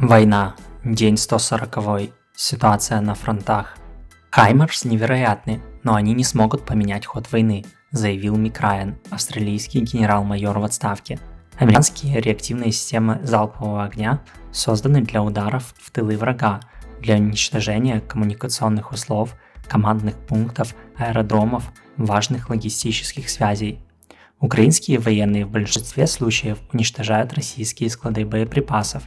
Война. День 140. Ситуация на фронтах. Хаймарс невероятны, но они не смогут поменять ход войны, заявил Мик Райан, австралийский генерал-майор в отставке. Американские реактивные системы залпового огня созданы для ударов в тылы врага, для уничтожения коммуникационных узлов, командных пунктов, аэродромов, важных логистических связей. Украинские военные в большинстве случаев уничтожают российские склады боеприпасов.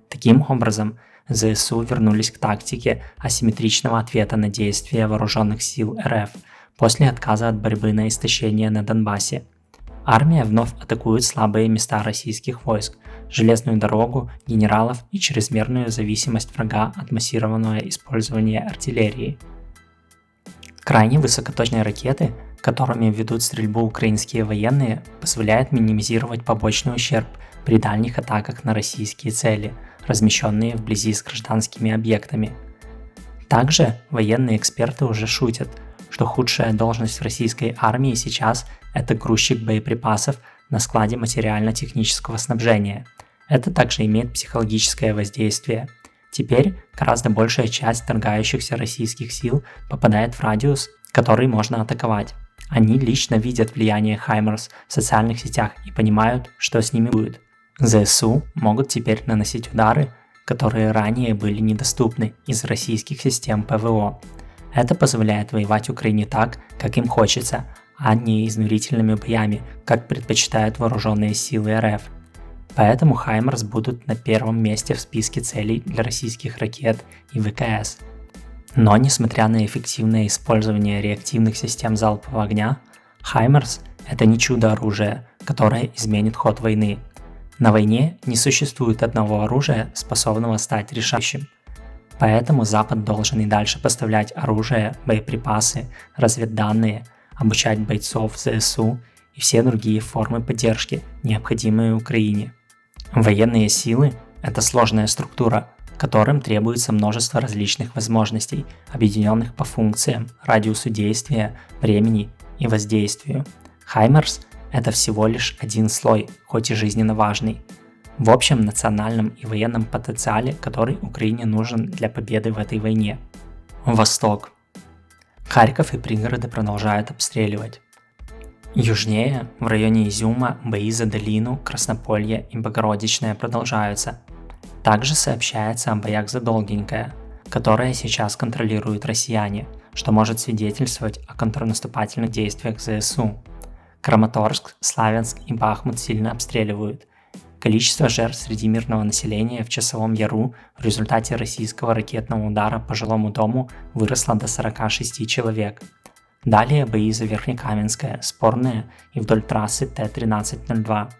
Таким образом, ЗСУ вернулись к тактике асимметричного ответа на действия вооруженных сил РФ после отказа от борьбы на истощение на Донбассе. Армия вновь атакует слабые места российских войск, железную дорогу, генералов и чрезмерную зависимость врага от массированного использования артиллерии. Крайне высокоточные ракеты, которыми ведут стрельбу украинские военные, позволяют минимизировать побочный ущерб при дальних атаках на российские цели, размещенные вблизи с гражданскими объектами. Также военные эксперты уже шутят, что худшая должность в российской армии сейчас – это грузчик боеприпасов на складе материально-технического снабжения. Это также имеет психологическое воздействие. Теперь гораздо большая часть торгающихся российских сил попадает в радиус, который можно атаковать. Они лично видят влияние Хаймарс в социальных сетях и понимают, что с ними будет. ЗСУ могут теперь наносить удары, которые ранее были недоступны из российских систем ПВО. Это позволяет воевать Украине так, как им хочется, а не изнурительными боями, как предпочитают вооруженные силы РФ. Поэтому Хаймарс будут на первом месте в списке целей для российских ракет и ВКС. Но несмотря на эффективное использование реактивных систем залпового огня, Хаймарс – это не чудо-оружие, которое изменит ход войны. На войне не существует одного оружия, способного стать решающим. Поэтому Запад должен и дальше поставлять оружие, боеприпасы, разведданные, обучать бойцов ЗСУ и все другие формы поддержки, необходимые Украине. Военные силы – это сложная структура, которым требуется множество различных возможностей, объединенных по функциям, радиусу действия, времени и воздействию. Хаймарс – это всего лишь один слой, хоть и жизненно важный, в общем национальном и военном потенциале, который Украине нужен для победы в этой войне. Восток. Харьков и пригороды продолжают обстреливать. Южнее, в районе Изюма, бои за Долину, Краснополье и Богородичное продолжаются. Также сообщается о боях за Долгенькое, которое сейчас контролируют россияне, что может свидетельствовать о контрнаступательных действиях ЗСУ. Краматорск, Славянск и Бахмут сильно обстреливают. Количество жертв среди мирного населения в Часовом Яру в результате российского ракетного удара по жилому дому выросло до 46 человек. Далее бои за Верхнекаменское, Спорное и вдоль трассы Т-1302.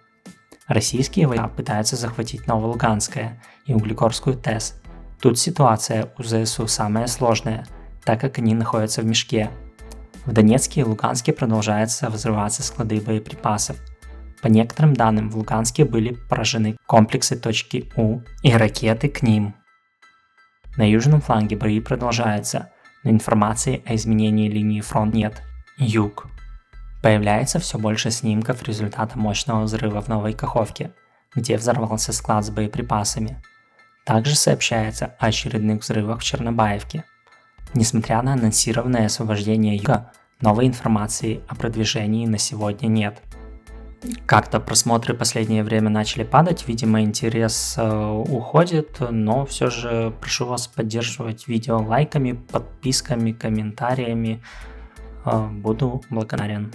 Российские войска пытаются захватить Новолуганское и Углегорскую ТЭС. Тут ситуация у ЗСУ самая сложная, так как они находятся в мешке. В Донецке и Луганске продолжаются взрываться склады боеприпасов. По некоторым данным, в Луганске были поражены комплексы точки У и ракеты к ним. На южном фланге бои продолжаются, но информации о изменении линии фронта нет. Юг. Появляется все больше снимков результата мощного взрыва в Новой Каховке, где взорвался склад с боеприпасами. Также сообщается о очередных взрывах в Чернобаевке. Несмотря на анонсированное освобождение Юга, новой информации о продвижении на сегодня нет. Как-то просмотры в последнее время начали падать, видимо, интерес уходит, но все же прошу вас поддерживать видео лайками, подписками, комментариями. Буду благодарен.